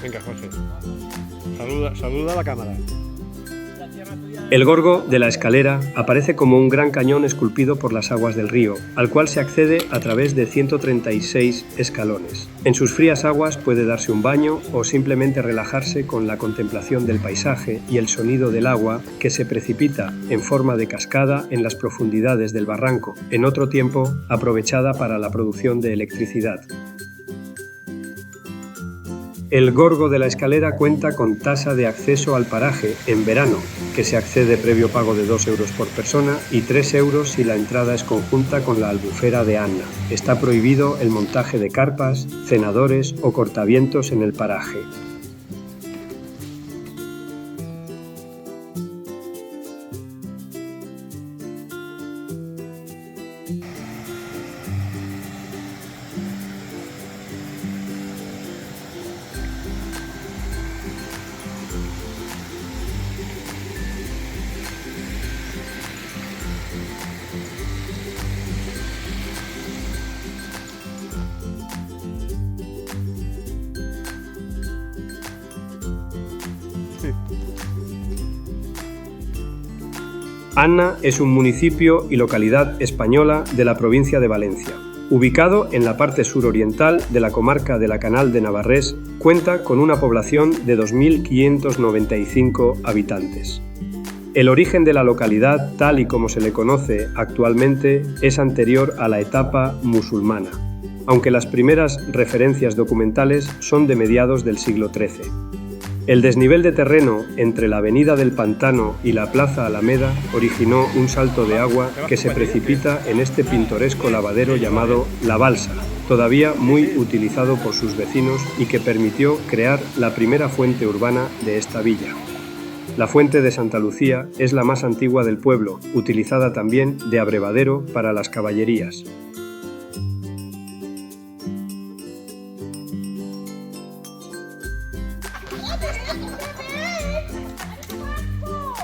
Venga, José. Saluda a la cámara. El Gorgo de la Escalera aparece como un gran cañón esculpido por las aguas del río, al cual se accede a través de 136 escalones. En sus frías aguas puede darse un baño o simplemente relajarse con la contemplación del paisaje y el sonido del agua que se precipita en forma de cascada en las profundidades del barranco, en otro tiempo aprovechada para la producción de electricidad. El Gorgo de la Escalera cuenta con tasa de acceso al paraje en verano, que se accede previo pago de 2 euros por persona y 3 euros si la entrada es conjunta con la albufera de Anna. Está prohibido el montaje de carpas, cenadores o cortavientos en el paraje. Anna es un municipio y localidad española de la provincia de Valencia. Ubicado en la parte suroriental de la comarca de la Canal de Navarrés, cuenta con una población de 2.595 habitantes. El origen de la localidad, tal y como se le conoce actualmente, es anterior a la etapa musulmana, aunque las primeras referencias documentales son de mediados del siglo XIII. El desnivel de terreno entre la avenida del Pantano y la Plaza Alameda originó un salto de agua que se precipita en este pintoresco lavadero llamado La Balsa, todavía muy utilizado por sus vecinos y que permitió crear la primera fuente urbana de esta villa. La fuente de Santa Lucía es la más antigua del pueblo, utilizada también de abrevadero para las caballerías.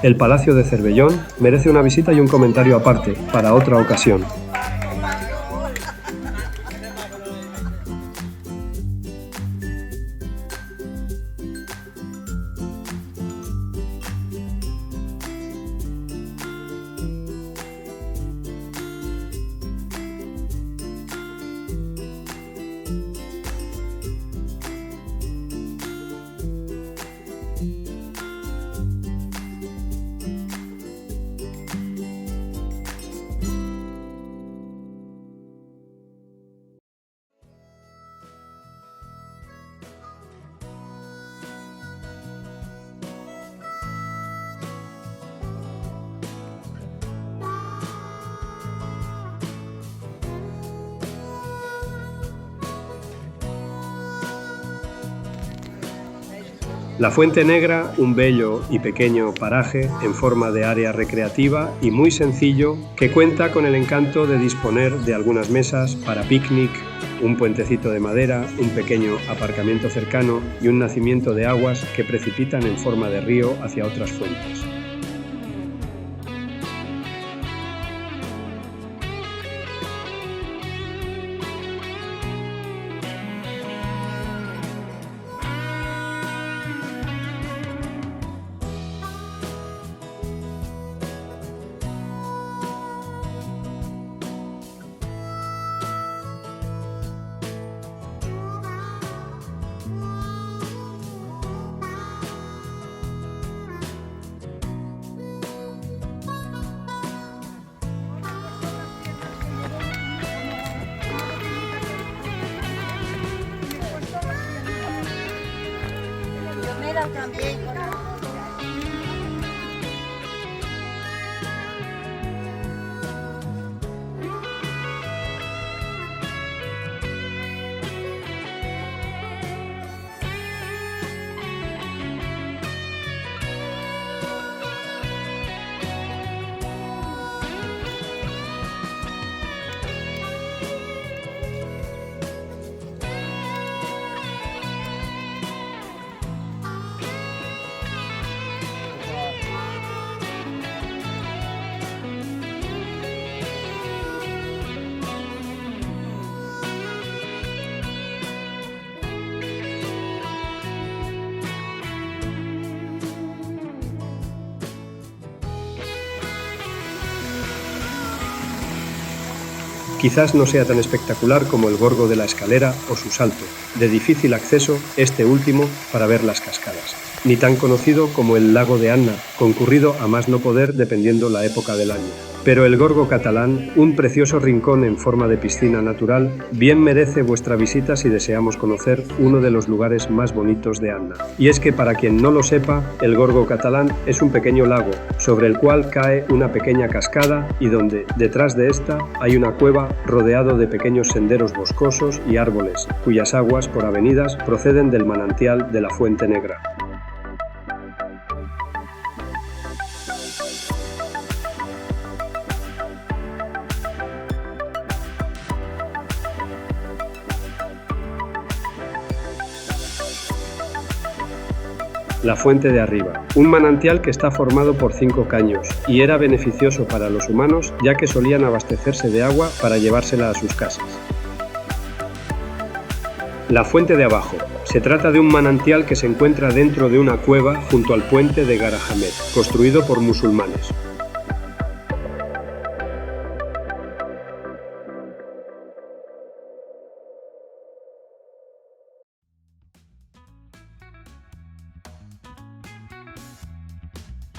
El Palacio de Cervellón merece una visita y un comentario aparte, para otra ocasión. La Fuente Negra, un bello y pequeño paraje en forma de área recreativa y muy sencillo que cuenta con el encanto de disponer de algunas mesas para picnic, un puentecito de madera, un pequeño aparcamiento cercano y un nacimiento de aguas que precipitan en forma de río hacia otras fuentes. También. Quizás no sea tan espectacular como el Gorgo de la Escalera o su salto, de difícil acceso, este último, para ver las cascadas. Ni tan conocido como el Lago de Anna, concurrido a más no poder dependiendo la época del año. Pero el Gorgo catalán, un precioso rincón en forma de piscina natural, bien merece vuestra visita si deseamos conocer uno de los lugares más bonitos de Anna. Y es que para quien no lo sepa, el Gorgo catalán es un pequeño lago, sobre el cual cae una pequeña cascada y donde, detrás de esta, hay una cueva rodeado de pequeños senderos boscosos y árboles, cuyas aguas por avenidas proceden del manantial de la Fuente Negra. La Fuente de Arriba, un manantial que está formado por 5 caños y era beneficioso para los humanos ya que solían abastecerse de agua para llevársela a sus casas. La Fuente de Abajo. Se trata de un manantial que se encuentra dentro de una cueva junto al puente de Garajamed, construido por musulmanes.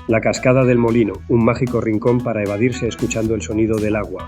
La Cascada del Molino, un mágico rincón para evadirse escuchando el sonido del agua.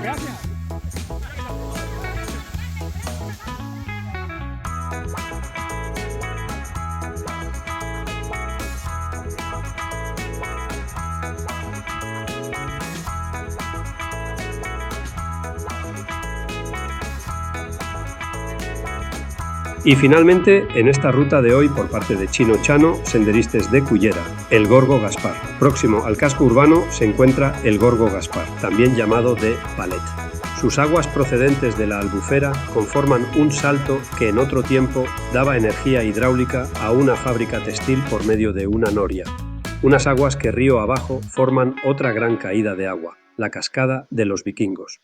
Gracias. Y finalmente, en esta ruta de hoy por parte de Chino Chano, senderistas de Cullera, el Gorgo Gaspar. Próximo al casco urbano se encuentra el Gorgo Gaspar, también llamado de Palet. Sus aguas procedentes de la Albufera conforman un salto que en otro tiempo daba energía hidráulica a una fábrica textil por medio de una noria. Unas aguas que río abajo forman otra gran caída de agua, la Cascada de los Vikingos.